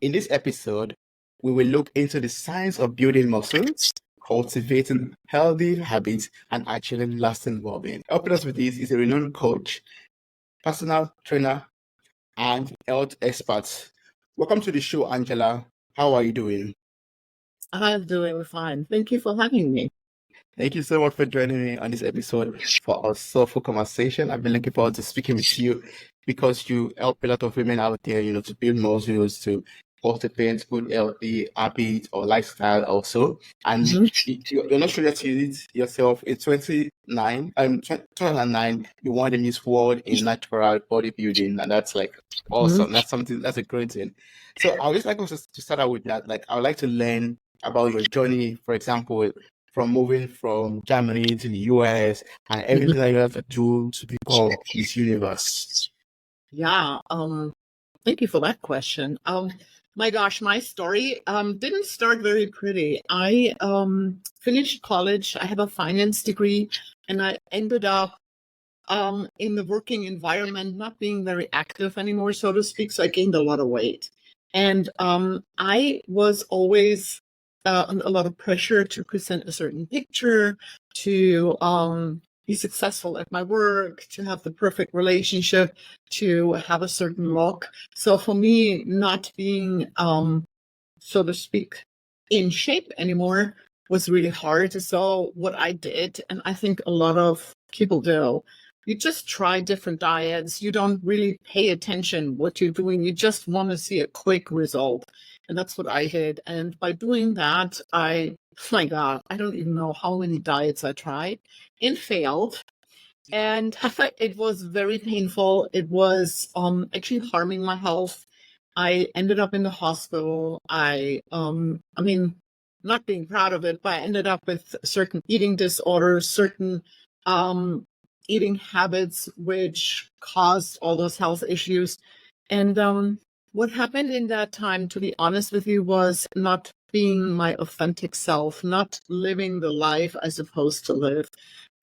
In this episode, we will look into the science of building muscles, cultivating healthy habits, and achieving lasting well-being. Helping us with this is a renowned coach, personal trainer, and health expert. Welcome to the show, Angela. How are you doing? I'm doing fine. Thank you for having me. Thank you so much for joining me on this episode for our soulful conversation. I've been looking forward to speaking with you because you help a lot of women out there, to build muscles, to cultivate good, healthy habits or lifestyle also. And you're not sure that you did yourself in 2009, you won the Miss World in natural bodybuilding. And that's like awesome. That's a great thing. So I would just like us to start out with that. Like, I would like to learn about your journey, for example, from moving from Germany to the US and everything that you have to do to become Miss Universe. Yeah, thank you for that question. My gosh, my story didn't start very pretty. I finished college. I have a finance degree, and I ended up in the working environment, not being very active anymore, so to speak. So I gained a lot of weight, and I was always under a lot of pressure to present a certain picture, to be successful at my work, to have the perfect relationship, to have a certain look. So for me, not being, so to speak, in shape anymore was really hard. So what I did, and I think a lot of people do, you just try different diets. You don't really pay attention what you're doing. You just want to see a quick result. And that's what I did. And by doing that, my God, I don't even know how many diets I tried and failed. And it was very painful. It was actually harming my health. I ended up in the hospital. Not being proud of it, but I ended up with certain eating disorders, certain eating habits, which caused all those health issues. And what happened in that time, to be honest with you, was not being my authentic self, not living the life I supposed to live.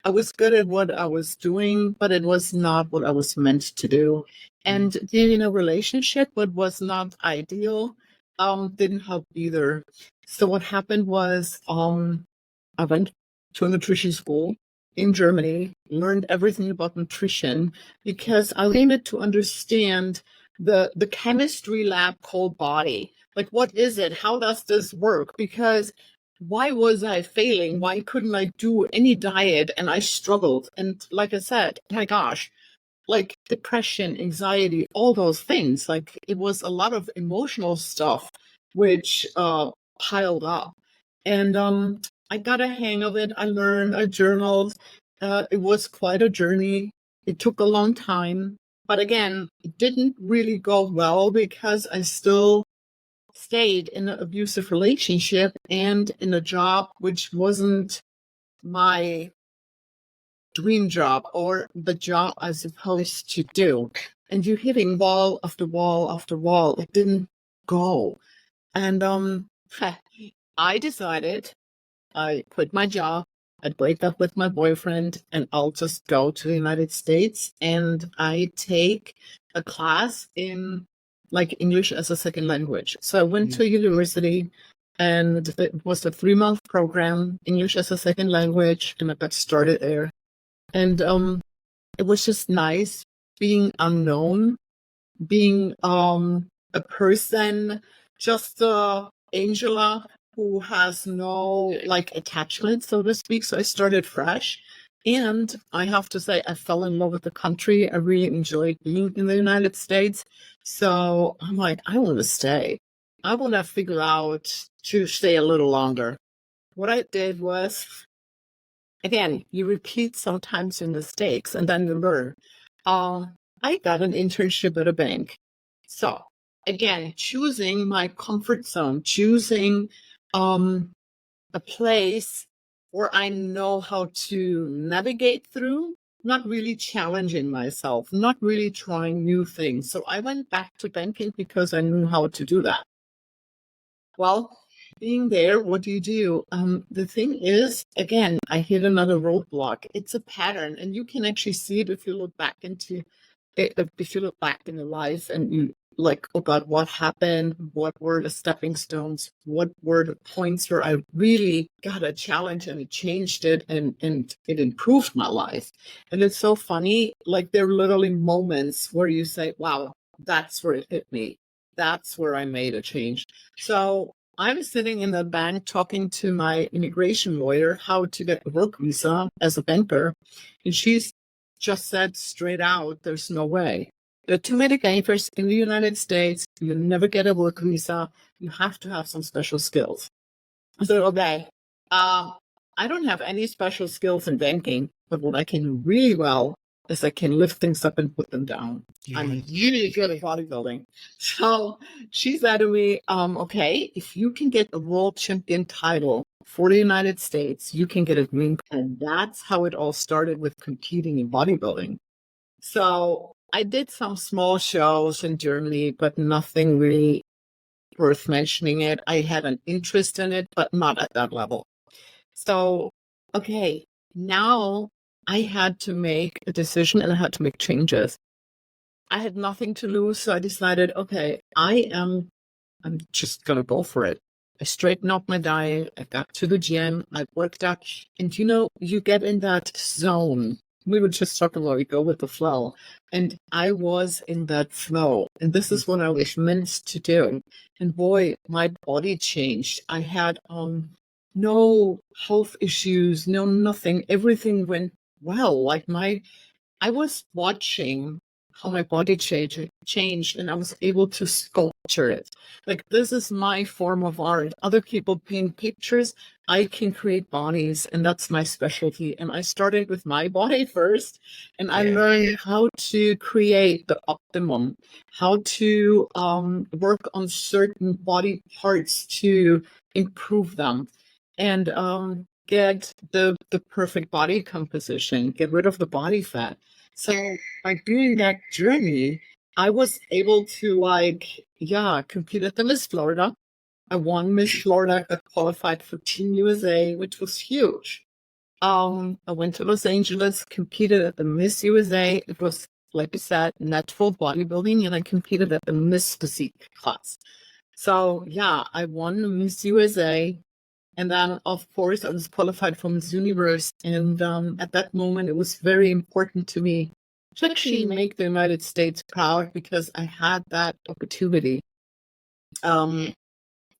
I was good at what I was doing, but it was not what I was meant to do. And being in a relationship, what was not ideal, didn't help either. So what happened was, I went to a nutrition school in Germany, learned everything about nutrition because I needed to understand the chemistry lab called body. Like, what is it? How does this work? Because why was I failing? Why couldn't I do any diet? And I struggled. And like I said, my gosh, like depression, anxiety, all those things. Like, it was a lot of emotional stuff which piled up. And I got a hang of it. I learned, I journaled. It was quite a journey. It took a long time. But again, it didn't really go well because I still stayed in an abusive relationship and in a job which wasn't my dream job or the job I was supposed to do. And you're hitting wall after wall after wall. It didn't go. And I decided I quit my job. I'd break up with my boyfriend and I'll just go to the United States and I take a class in like English as a second language. So I went to university and it was a 3-month program, English as a second language, and I got started there. And it was just nice being unknown, being a person, just Angela, who has no like attachment, so to speak. So I started fresh. And I have to say, I fell in love with the country. I really enjoyed being in the United States. So I'm like, I want to stay. I want to figure out to stay a little longer. What I did was, again, you repeat sometimes your mistakes and then you learn. I got an internship at a bank. So again, choosing my comfort zone, choosing a place where I know how to navigate through, not really challenging myself, not really trying new things. So I went back to banking because I knew how to do that. Well, being there, what do you do? The thing is, again, I hit another roadblock. It's a pattern, and you can actually see it if you look back into it, if you look back in your life and you like about what happened, what were the stepping stones, what were the points where I really got a challenge and it changed it and it improved my life. And it's so funny, like there are literally moments where you say, wow, that's where it hit me. That's where I made a change. So I'm sitting in the bank talking to my immigration lawyer how to get a work visa as a banker. And she's just said straight out, there's no way. There are too many bankers in the United States. You'll never get a work visa. You have to have some special skills. I said, okay, I don't have any special skills in banking, but what I can do really well is I can lift things up and put them down. I'm really good at bodybuilding. So she said to me, okay, if you can get a world champion title for the United States, you can get a green card. And that's how it all started with competing in bodybuilding. So I did some small shows in Germany, but nothing really worth mentioning it. I had an interest in it, but not at that level. So, okay, now I had to make a decision and I had to make changes. I had nothing to lose, so I decided, okay, I'm just gonna go for it. I straightened up my diet, I got to the gym, I worked out, and you get in that zone. We were just talking about, you go with the flow. And I was in that flow. And this is what I was meant to do. And boy, my body changed. I had no health issues, no nothing. Everything went well. Like I was watching how my body changed and I was able to sculpture it. Like this is my form of art. Other people paint pictures. I can create bodies and that's my specialty. And I started with my body first and I learned how to create the optimum, how to work on certain body parts to improve them and get the perfect body composition, get rid of the body fat. So by doing that journey, I was able to compete at the Miss Florida. I won Miss Florida, got qualified for Team USA, which was huge. I went to Los Angeles, competed at the Miss USA. It was, like I said, natural bodybuilding, and I competed at the Miss Physique class. So yeah, I won Miss USA. And then, of course, I was qualified for Miss Universe. And at that moment, it was very important to me to actually make the United States proud because I had that opportunity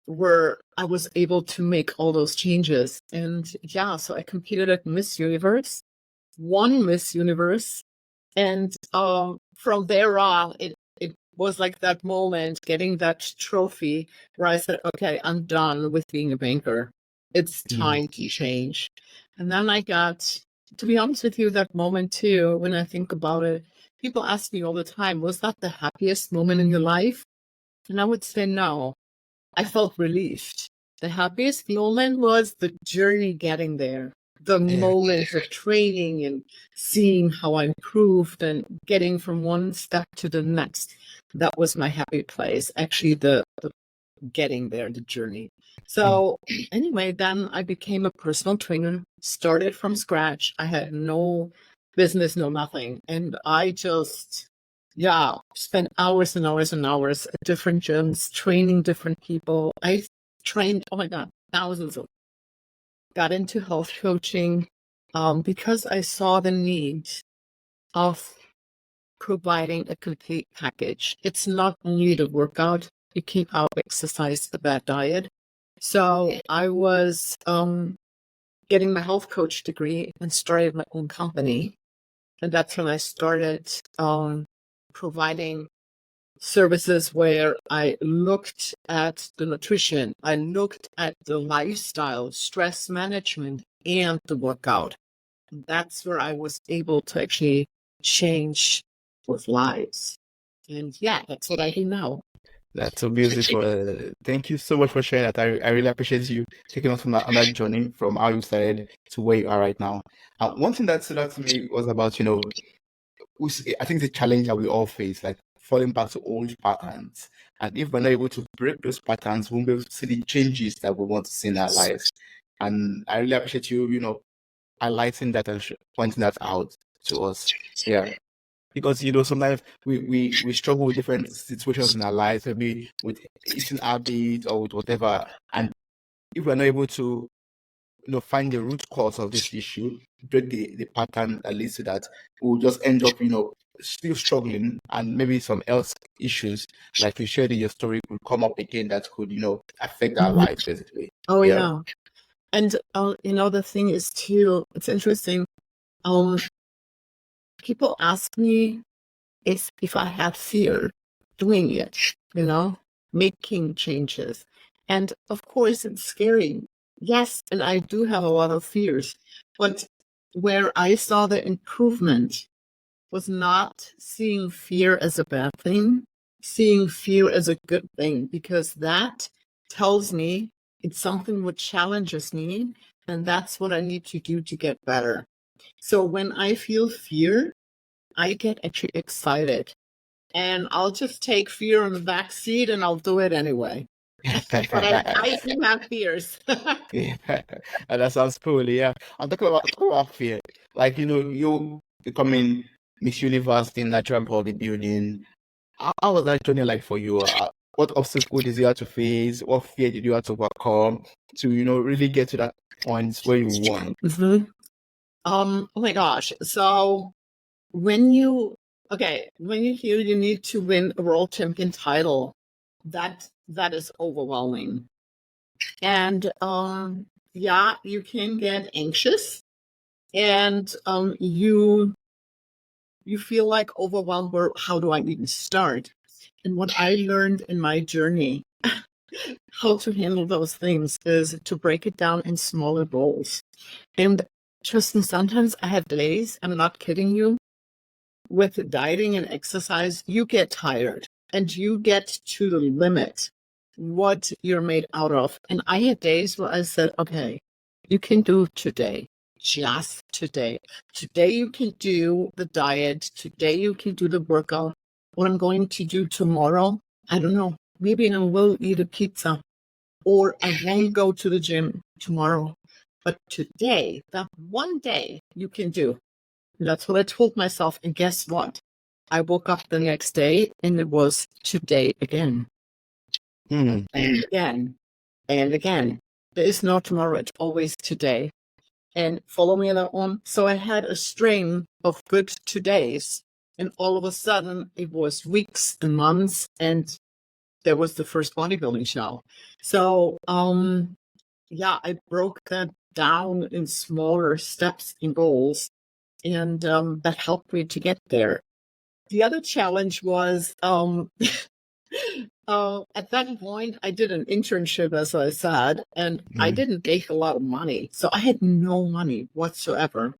where I was able to make all those changes. And yeah, so I competed at Miss Universe, won Miss Universe. And from there on, it was like that moment, getting that trophy where I said, okay, I'm done with being a banker. It's time to change. And then I got, to be honest with you, that moment too, when I think about it, people ask me all the time, was that the happiest moment in your life? And I would say no. I felt relieved. The happiest moment was the journey getting there. The moments of training and seeing how I improved and getting from one step to the next. That was my happy place. Actually, the getting there, the journey. So anyway, then I became a personal trainer, started from scratch. I had no business, no nothing. And I just, spent hours and hours and hours at different gyms, training different people. I trained, oh my God, thousands of, got into health coaching because I saw the need of providing a complete package. It's not only the workout, you keep out exercise, the bad diet. So I was getting my health coach degree and started my own company. And that's when I started providing services where I looked at the nutrition, I looked at the lifestyle, stress management, and the workout. And that's where I was able to actually change with lives. And yeah, that's what I do now. That's so beautiful. Thank you so much for sharing that. I really appreciate you taking us on that journey from how you started to where you are right now. One thing that stood out to me was about, I think the challenge that we all face, like falling back to old patterns. And if we're not able to break those patterns, we won't be able to see the changes that we want to see in our lives. And I really appreciate you, highlighting that and pointing that out to us. Yeah. because sometimes we struggle with different situations in our lives, maybe with eating habits or with whatever, and if we're not able to find the root cause of this issue, break the pattern that leads to that, we'll just end up still struggling, and maybe some health issues like you shared in your story could come up again that could affect our lives basically. Oh yeah. And the thing is too, it's interesting. People ask me if I have fear doing it, making changes. And of course, it's scary. Yes, and I do have a lot of fears. But where I saw the improvement was not seeing fear as a bad thing, seeing fear as a good thing, because that tells me it's something which challenges me, and that's what I need to do to get better. So when I feel fear, I get actually excited, and I'll just take fear on the back seat and I'll do it anyway. But I do have fears. Yeah, and that sounds cool. Yeah, I'm talking about fear. Like you becoming Miss Universe in natural bodybuilding. How was that journey like for you? What obstacles did you have to face? What fear did you have to overcome to really get to that point where you won? Oh my gosh! So when you hear you need to win a world champion title, that is overwhelming. And yeah, you can get anxious, and you feel like overwhelmed. Where how do I even start? And what I learned in my journey, how to handle those things, is to break it down in smaller goals. And Tristan, sometimes I have days, I'm not kidding you, with dieting and exercise, you get tired and you get to the limit what you're made out of. And I had days where I said, okay, you can do today, just today. Today you can do the diet. Today you can do the workout. What I'm going to do tomorrow, I don't know. Maybe I will eat a pizza, or I won't go to the gym tomorrow. But today, that one day you can do. That's what I told myself. And guess what? I woke up the next day and it was today again. And again. And again. There is no tomorrow. It's always today. And follow me on that one. So I had a string of good todays. And all of a sudden it was weeks and months. And there was the first bodybuilding show. So, yeah, I broke that down in smaller steps and goals. And that helped me to get there. The other challenge was at that point, I did an internship, as I said, and I didn't make a lot of money. So I had no money whatsoever.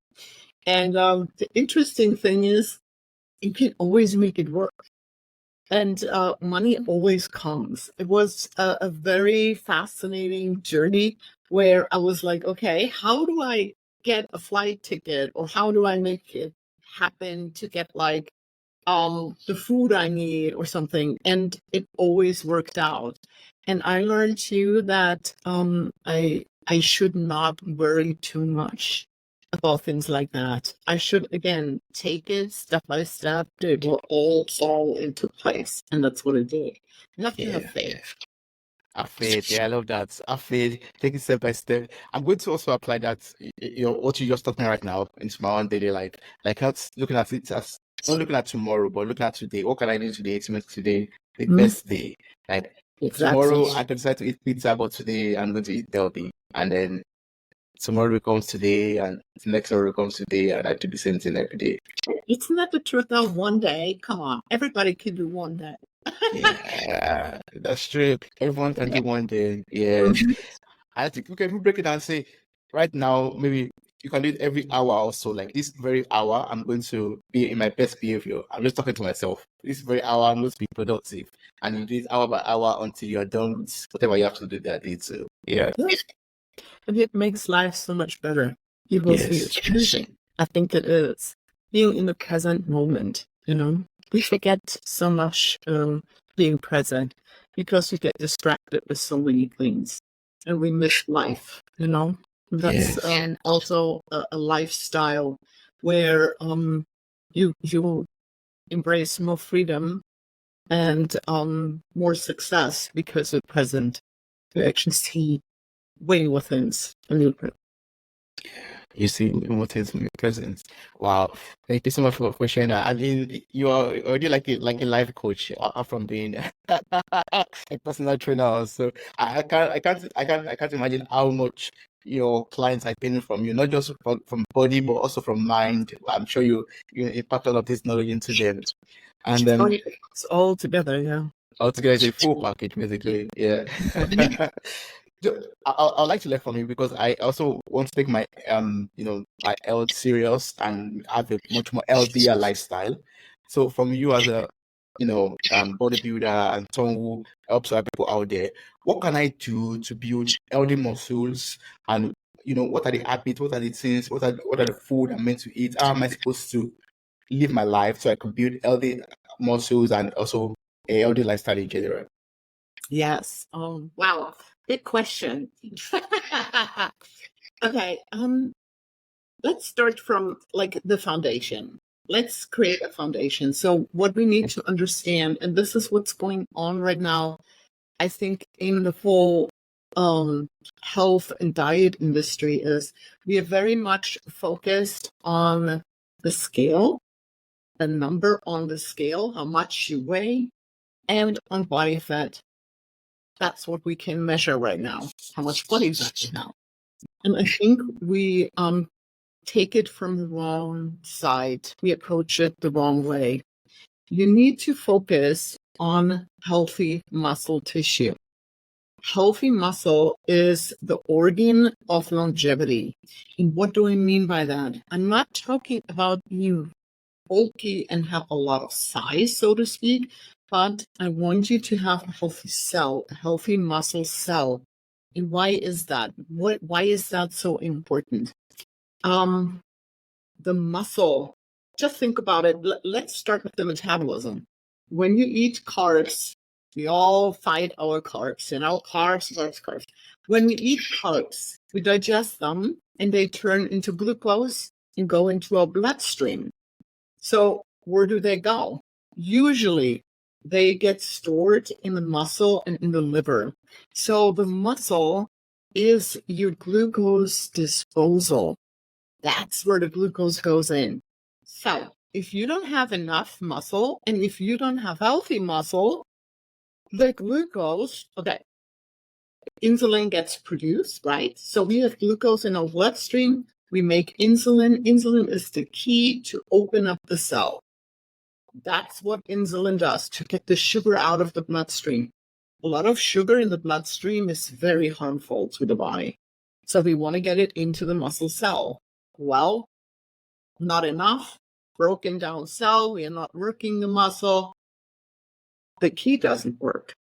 And the interesting thing is, you can always make it work. And money always comes. It was a very fascinating journey where I was like, okay, how do I get a flight ticket, or how do I make it happen to get like the food I need or something? And it always worked out. And I learned too that I should not worry too much about things like that. I should, again, take it step by step. It will all fall into place. And that's what it did. You have to have faith. Have faith. Yeah, I love that. Have faith. Take it step by step. I'm going to also apply that, what you just talking right now into my own daily life. Like, looking at it as not looking at tomorrow, but looking at today. What can I do today to make today the best day? Like, tomorrow I can decide to eat pizza, but today I'm going to eat healthy. And then tomorrow becomes today, and the next tomorrow becomes today, and I do the same thing every day. Isn't that the truth though? One day, come on, everybody can do one day. Yeah, that's true. Everyone can do one day. Yes. I think, okay, if we break it down and say, right now, maybe you can do it every hour or so. Like this very hour, I'm going to be in my best behavior. I'm just talking to myself. This very hour, I'm going to be productive. And you do it hour by hour until you're done with whatever you have to do that day. So, yeah. And it makes life so much better. People see it's challenging. I think it is. Being in the present moment, we forget so much being present because we get distracted with so many things and we miss life, That's also a lifestyle where you embrace more freedom and more success because at present you actually see way more things in the You see what is my presence. Wow. Thank you so much for sharing that. I mean, you are already like a life coach apart from being a personal trainer also. I can't imagine how much your clients are paying from you, not just from body, but also from mind. I'm sure you impart all of this knowledge into them. And It's all together, yeah. altogether it's a full package basically. Yeah. I'd like to learn from you because I also want to take my my health serious and have a much more healthier lifestyle. So from you as a bodybuilder and someone who helps other people out there, what can I do to build healthy muscles? And what are the habits, what are the things, what are the food I'm meant to eat? How am I supposed to live my life so I can build healthy muscles and also a healthy lifestyle in general? Yes. Wow. Big question. Okay. Let's start from like the foundation. Let's create a foundation. So what we need to understand, and this is what's going on right now, I think in the whole health and diet industry is we are very much focused on the scale, the number on the scale, how much you weigh, and on body fat. That's what we can measure right now, how much body fat you have. And I think we take it from the wrong side. We approach it the wrong way. You need to focus on healthy muscle tissue. Healthy muscle is the organ of longevity. And what do I mean by that? I'm not talking about you bulky and have a lot of size, so to speak, but I want you to have a healthy cell, a healthy muscle cell. And why is that? Why is that so important? The muscle, just think about it. Let's start with the metabolism. When you eat carbs, we all fight our carbs, carbs. When we eat carbs, we digest them and they turn into glucose and go into our bloodstream. So where do they go? Usually they get stored in the muscle and in the liver. So the muscle is your glucose disposal. That's where the glucose goes in. So if you don't have enough muscle and if you don't have healthy muscle, the glucose, okay, insulin gets produced, right? So we have glucose in our bloodstream. We make insulin. Insulin is the key to open up the cell. That's what insulin does to get the sugar out of the bloodstream. A lot of sugar in the bloodstream is very harmful to the body. So we want to get it into the muscle cell. Well, not enough. Broken down cell. We are not working the muscle. The key doesn't work.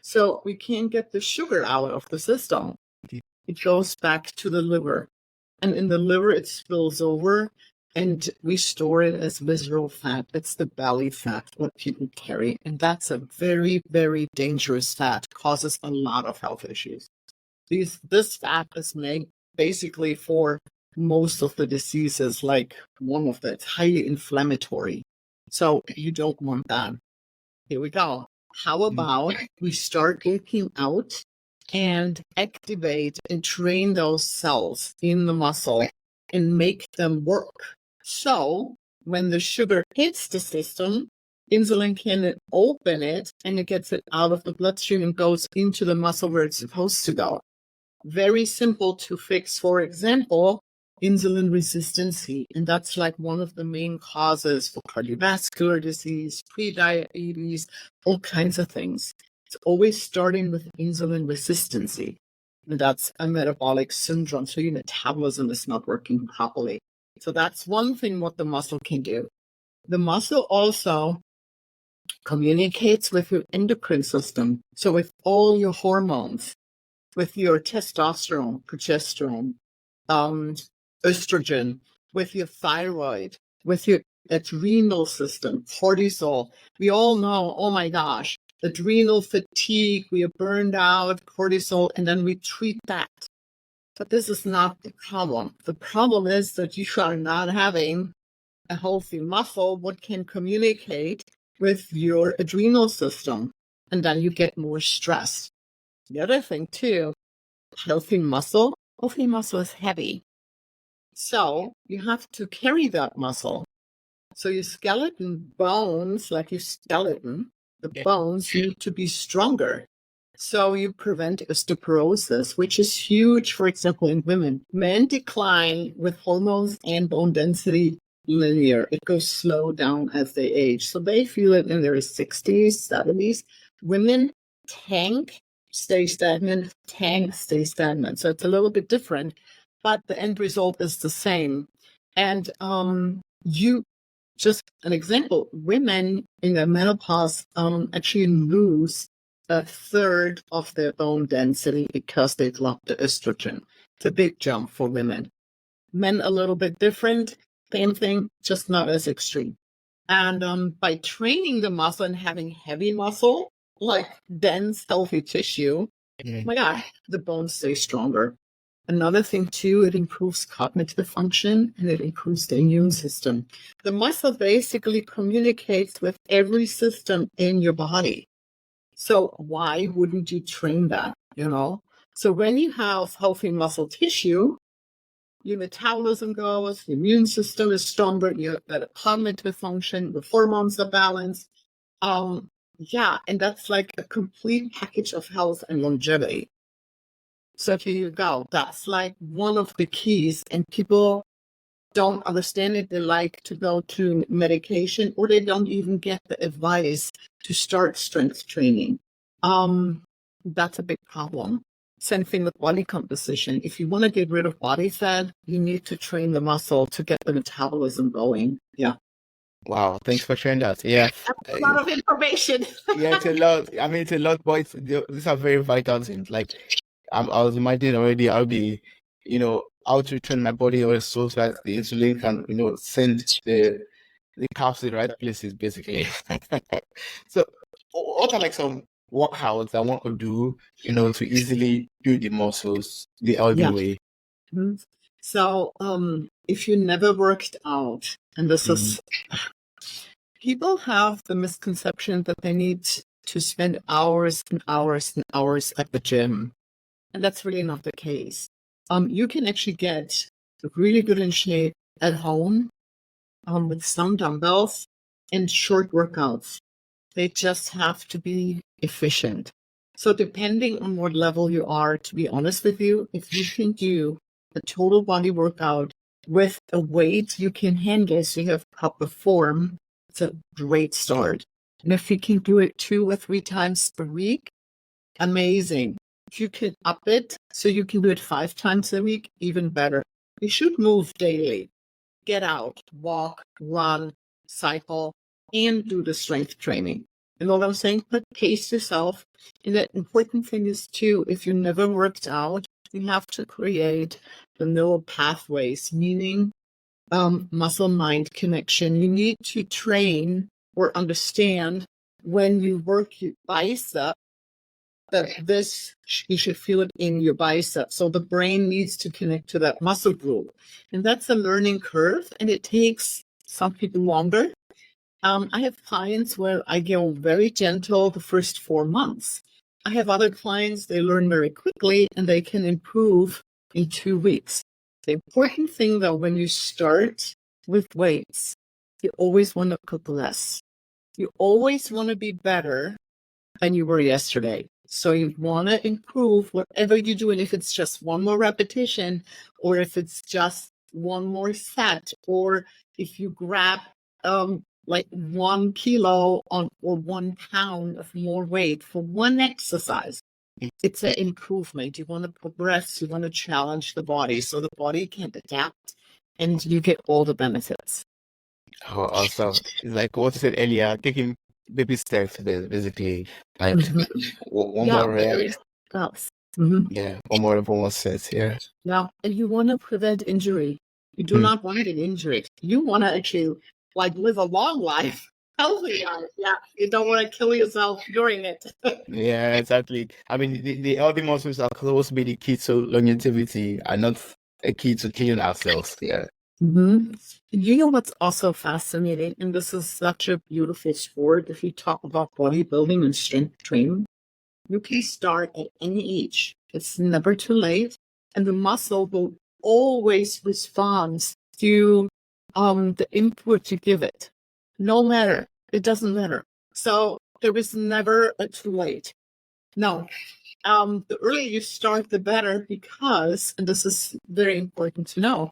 So we can't get the sugar out of the system. It goes back to the liver. And in the liver, it spills over and we store it as visceral fat. It's the belly fat, what people carry. And that's a very, very dangerous fat. Causes a lot of health issues. This fat is made basically for most of the diseases, like one of them. It's highly inflammatory. So you don't want that. Here we go. How about we start working out and activate and train those cells in the muscle and make them work. So when the sugar hits the system, insulin can open it and it gets it out of the bloodstream and goes into the muscle where it's supposed to go. Very simple to fix, for example, insulin resistance. And that's like one of the main causes for cardiovascular disease, prediabetes, all kinds of things. It's always starting with insulin resistance. And that's a metabolic syndrome. So your metabolism is not working properly. So that's one thing what the muscle can do. The muscle also communicates with your endocrine system. So with all your hormones, with your testosterone, progesterone, estrogen, with your thyroid, with your adrenal system, cortisol. We all know, oh my gosh, adrenal fatigue, we are burned out, cortisol, and then we treat that. But this is not the problem. The problem is that you are not having a healthy muscle, what can communicate with your adrenal system, and then you get more stress. The other thing too, healthy muscle is heavy. So you have to carry that muscle. So your skeleton bones, like your skeleton, the bones need to be stronger. So you prevent osteoporosis, which is huge, for example, in women. Men decline with hormones and bone density linear. It goes slow down as they age. So they feel it in their 60s, 70s. Women tank, stay stagnant, tank, stay stagnant. So it's a little bit different, but the end result is the same. And you just an example, women in the menopause actually lose a third of their bone density because they've lost the estrogen. It's a big jump for women. Men a little bit different, same thing, just not as extreme. And by training the muscle and having heavy muscle, like dense, healthy tissue, oh my God, the bones stay stronger. Another thing too, it improves cognitive function and it improves the immune system. The muscle basically communicates with every system in your body. So why wouldn't you train that, So when you have healthy muscle tissue, your metabolism goes, the immune system is stronger, you have better cognitive function, the hormones are balanced. And that's like a complete package of health and longevity. So here you go. That's like one of the keys, and people don't understand it. They like to go to medication, or they don't even get the advice to start strength training. That's a big problem. Same thing with body composition. If you want to get rid of body fat, you need to train the muscle to get the metabolism going. Yeah. Wow, thanks for sharing that. Yeah. That's a lot of information. Yeah, it's a lot. I mean, it's a lot, but these are very vital things. Like, I was imagining already, I'll be, how to train my body or so that the insulin can, send the carbs to the right places, basically. So, what are like some workouts I want to do, to easily build the muscles the healthy way? Mhm. So, if you never worked out, and this is, people have the misconception that they need to spend hours and hours and hours at the gym. And that's really not the case. You can actually get really good in shape at home with some dumbbells and short workouts. They just have to be efficient. So depending on what level you are, to be honest with you, if you can do a total body workout with a weight you can handle so you have proper form, it's a great start. And if you can do it 2 or 3 times per week, amazing. If you can up it so you can do it 5 times a week, even better. You should move daily. Get out, walk, run, cycle, and do the strength training. You know what I'm saying? But pace yourself. And the important thing is too, if you never worked out, you have to create the neural pathways, meaning muscle-mind connection. You need to train or understand when you work your bicep, that you should feel it in your bicep. So the brain needs to connect to that muscle group. And that's a learning curve, and it takes some people longer. I have clients where I go very gentle the first 4 months. I have other clients, they learn very quickly and they can improve in 2 weeks. The important thing though, when you start with weights, you always want to cook less. You always want to be better than you were yesterday. So you want to improve whatever you do. And if it's just one more repetition, or if it's just one more set, or if you grab like 1 kilo or 1 pound of more weight for one exercise, it's an improvement. You want to progress, you want to challenge the body so the body can adapt and you get all the benefits. Oh, awesome. It's like what you said earlier, taking baby steps, basically. Like one more rep. Yeah, one more set. Yeah. Yeah, and you want to prevent injury. You do not want an injury. You want to actually live a long life, healthy life. Yeah, you don't want to kill yourself during it. Yeah, exactly. I mean, the healthy muscles are supposed to be the key to longevity and not a key to killing ourselves. Yeah. hmm You know what's also fascinating, and this is such a beautiful sport. If you talk about bodybuilding and strength training, you can start at any age. It's never too late, and the muscle will always respond to the input you give it. No matter, it doesn't matter. So there is never a too late. No, the earlier you start, the better, because, and this is very important to know,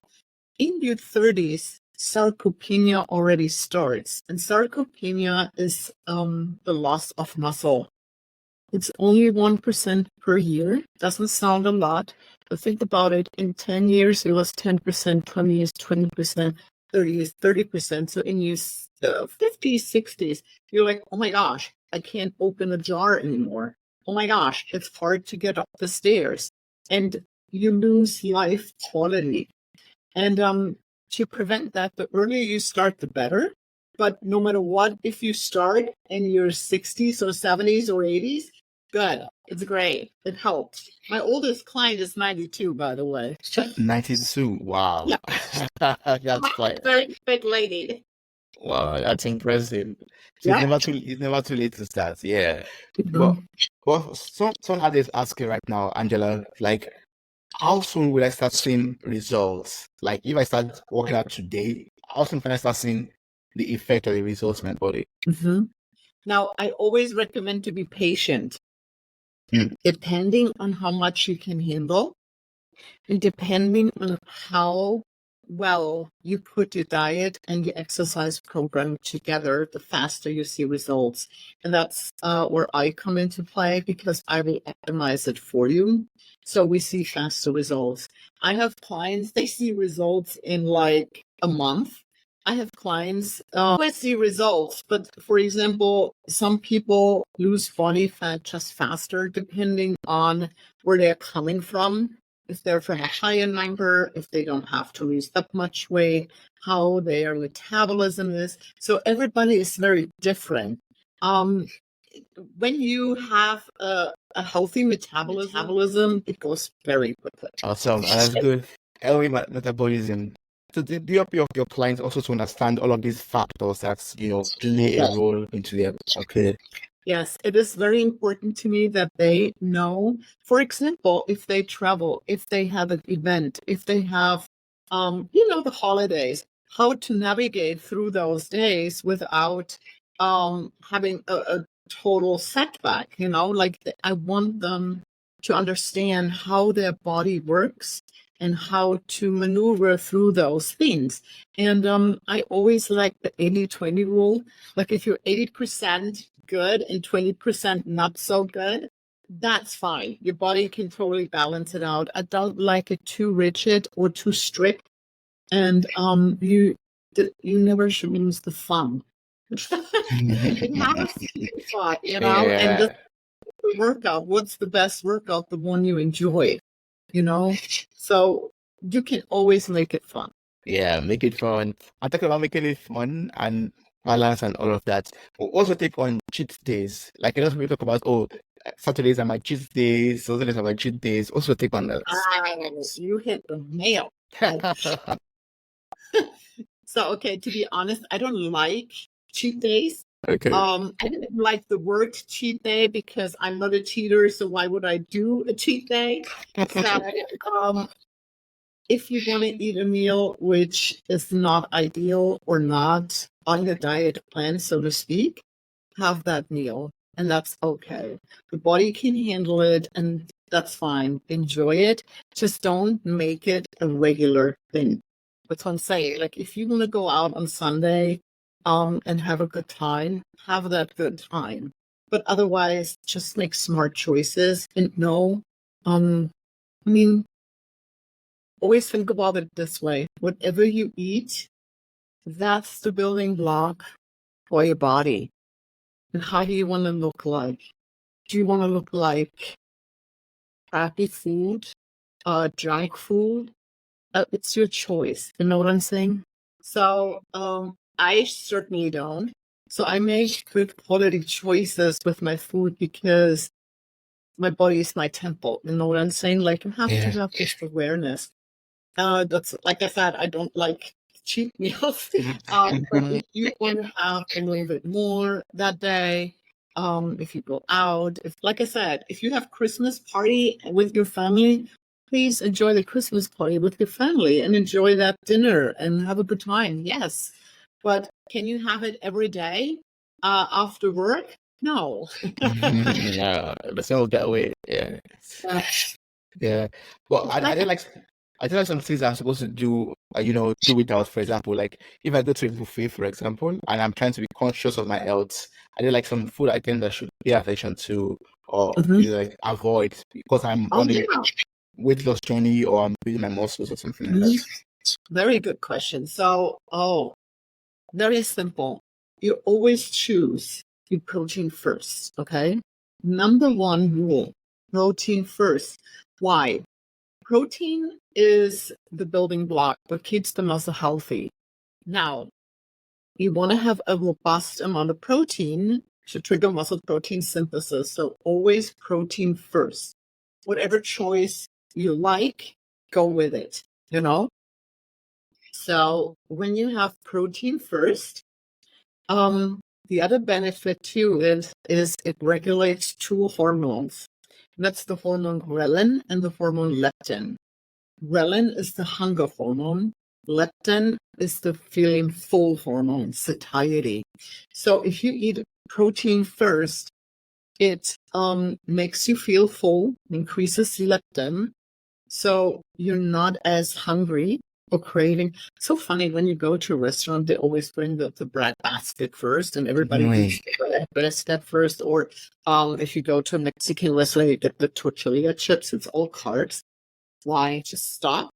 in your 30s, sarcopenia already starts. And sarcopenia is the loss of muscle. It's only 1% per year. Doesn't sound a lot, but think about it. In 10 years, it was 10%, 20 years, 20%, 30 years, 30%. So in your 50s, 60s, you're like, oh my gosh, I can't open a jar anymore. Oh my gosh, it's hard to get up the stairs. And you lose life quality. And to prevent that, the earlier you start, the better. But no matter what, if you start in your 60s or 70s or 80s, good. It's great. It helps. My oldest client is 92, by the way. 92. Wow. Yeah. That's quite Very big lady. wow, that's impressive. So Yeah. it's never too late to start. Yeah. Mhm. But some had this asking right now, Angela, like how soon will I start seeing results? Like if I start working out today, how soon can I start seeing the effect of the results in my body? Mhm. Now, I always recommend to be patient, depending on how much you can handle. And depending on how well you put your diet and your exercise program together, the faster you see results. And that's where I come into play, because I will optimize it for you. So we see faster results. I have clients, they see results in like a month. I have clients who see results, but for example, some people lose body fat just faster depending on where they're coming from, if they're from a higher number, if they don't have to lose that much weight, how their metabolism is. So everybody is very different. When you have a healthy metabolism, it goes very quickly. Awesome. That's good. Healthy metabolism. So do you help your clients also to understand all of these factors that, play a Yes. role into their okay. Yes, it is very important to me that they know, for example, if they travel, if they have an event, if they have, the holidays, how to navigate through those days without having a total setback, like I want them to understand how their body works and how to maneuver through those things. And I always like the 80-20 rule. Like if you're 80% good and 20% not so good, that's fine. Your body can totally balance it out. I don't like it too rigid or too strict. And you never should lose the fun. It has to be fun, and Yeah. the workout, what's the best workout? The one you enjoy, So you can always make it fun. Yeah, make it fun. I'm talking about making it fun and balance and all of that. We'll also take on cheat days. Like, we talk about, Saturdays are my cheat days, Saturdays are my cheat days. Also take on that. You hit the nail. So, okay, to be honest, I don't like cheat days. Okay. I didn't like the word cheat day because I'm not a cheater, so why would I do a cheat day? So, if you want to eat a meal which is not ideal or not on the diet plan, so to speak, have that meal, and that's okay. The body can handle it, and that's fine. Enjoy it. Just don't make it a regular thing. That's what I'm saying. Like if you want to go out on Sunday, and have a good time, have that good time. But otherwise, just make smart choices and know. I mean, always think about it this way: whatever you eat, that's the building block for your body. And how do you want to look like? Do you want to look like crappy food, junk food? It's your choice. You know what I'm saying? So I certainly don't. So I make good quality choices with my food because my body is my temple. You know what I'm saying? Like you have to have this awareness. That's like I said, I don't like cheat meals. But if you want to have a little bit more that day, if you go out, if, like I said, if you have Christmas party with your family, please enjoy the Christmas party with your family and enjoy that dinner and have a good time. Yes. But can you have it every day after work? No. Yeah, that's all that way. Yeah. Uh, Yeah. Well, it's like, I did like some things I'm supposed to do, do without, for example, like if I go to a buffet, for example, and I'm trying to be conscious of my health, I did like some food items I should pay attention to or, Mhm. like avoid because I'm Oh, on a yeah. weight loss journey or I'm building my muscles or something like Mhm. that. Very good question. So, very simple. You always choose your protein first, okay? Number one rule, protein first. Why? Protein is the building block that keeps the muscle healthy. Now, you want to have a robust amount of protein to trigger muscle protein synthesis. So always protein first. Whatever choice you like, go with it, you know? So when you have protein first, the other benefit too is it regulates two hormones. That's the hormone ghrelin and the hormone leptin. Ghrelin is the hunger hormone. Leptin is the feeling full hormone, satiety. So if you eat protein first, it makes you feel full, increases leptin, so you're not as hungry or craving. So funny when you go to a restaurant, they always bring the bread basket first, and everybody eats the bread step first. Or if you go to a Mexican restaurant, you get the tortilla chips. It's all carbs. Why? Just stop,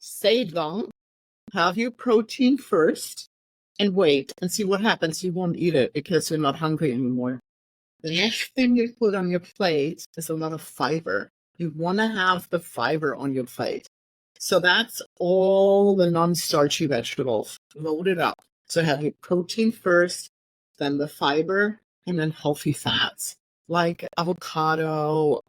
say down, have your protein first, and wait and see what happens. You won't eat it because you're not hungry anymore. The next thing you put on your plate is a lot of fiber. You want to have the fiber on your plate. So that's all the non-starchy vegetables. Load it up. So have your protein first, then the fiber, and then healthy fats. Like avocado,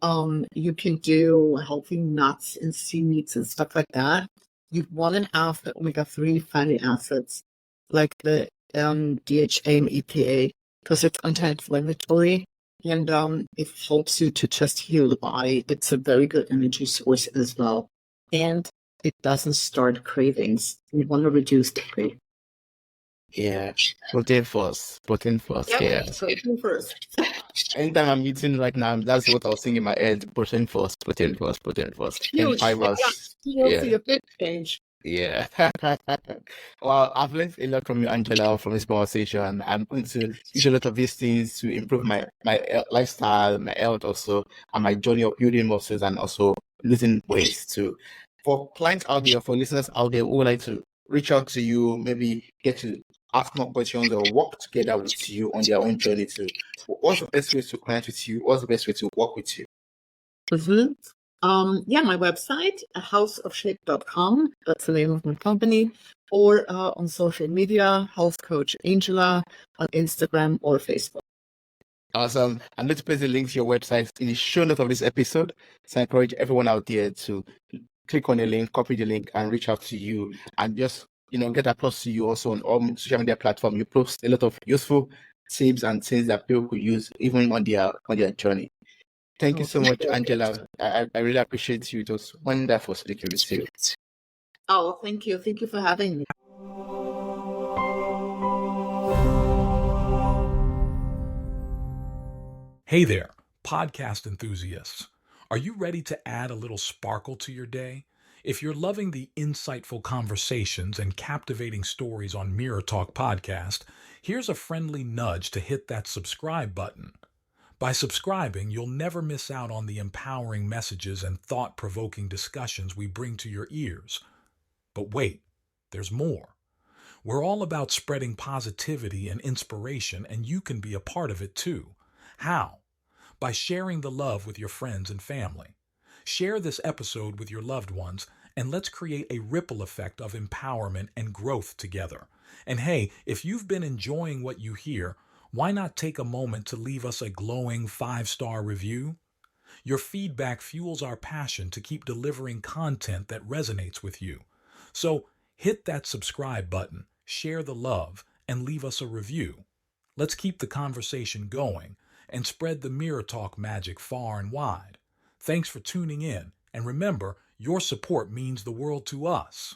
you can do healthy nuts and seeds and stuff like that. You want to have the omega-3 fatty acids, like the DHA and EPA, because it's anti-inflammatory and it helps you to just heal the body. It's a very good energy source as well. And it doesn't start cravings. You want to reduce the craving. Yeah. Protein first. Protein first. Yeah. Yep, protein first. Anytime I'm eating right now, that's what I was thinking in my head. Protein first, protein first, protein first. And Huge. fibers. You'll see Yeah. a big change. Yeah. Well, I've learned a lot from you, Angela, from this conversation. I'm going to use a lot of these things to improve my lifestyle, my health also, and my journey of building muscles and also losing weight too. For clients out there, for listeners out there who would like to reach out to you, maybe get to ask more questions or work together with you on their own journey too. What's the best way to connect with you? What's the best way to work with you? Mm-hmm. Yeah, my website, houseofshape.com. That's the name of my company. Or on social media, Health Coach Angela on Instagram or Facebook. Awesome. And let's place the link to your website in the show notes of this episode. So I encourage everyone out there to click on the link, copy the link, and reach out to you and just, get across to you also on all social media platforms. You post a lot of useful tips and things that people could use even on their journey. Thank you so much, Angela. I really appreciate you. It was wonderful speaking with you. Oh, thank you. Thank you for having me. Hey there, podcast enthusiasts. Are you ready to add a little sparkle to your day? If you're loving the insightful conversations and captivating stories on Mirror Talk Podcast, here's a friendly nudge to hit that subscribe button. By subscribing, you'll never miss out on the empowering messages and thought-provoking discussions we bring to your ears. But wait, there's more. We're all about spreading positivity and inspiration, and you can be a part of it too. How? By sharing the love with your friends and family. Share this episode with your loved ones, and let's create a ripple effect of empowerment and growth together. And hey, if you've been enjoying what you hear, why not take a moment to leave us a glowing 5-star review? Your feedback fuels our passion to keep delivering content that resonates with you. So Hit that subscribe button, share the love, and leave us a review. Let's keep the conversation going and spread the Mirror Talk magic far and wide. Thanks for tuning in, and remember, your support means the world to us.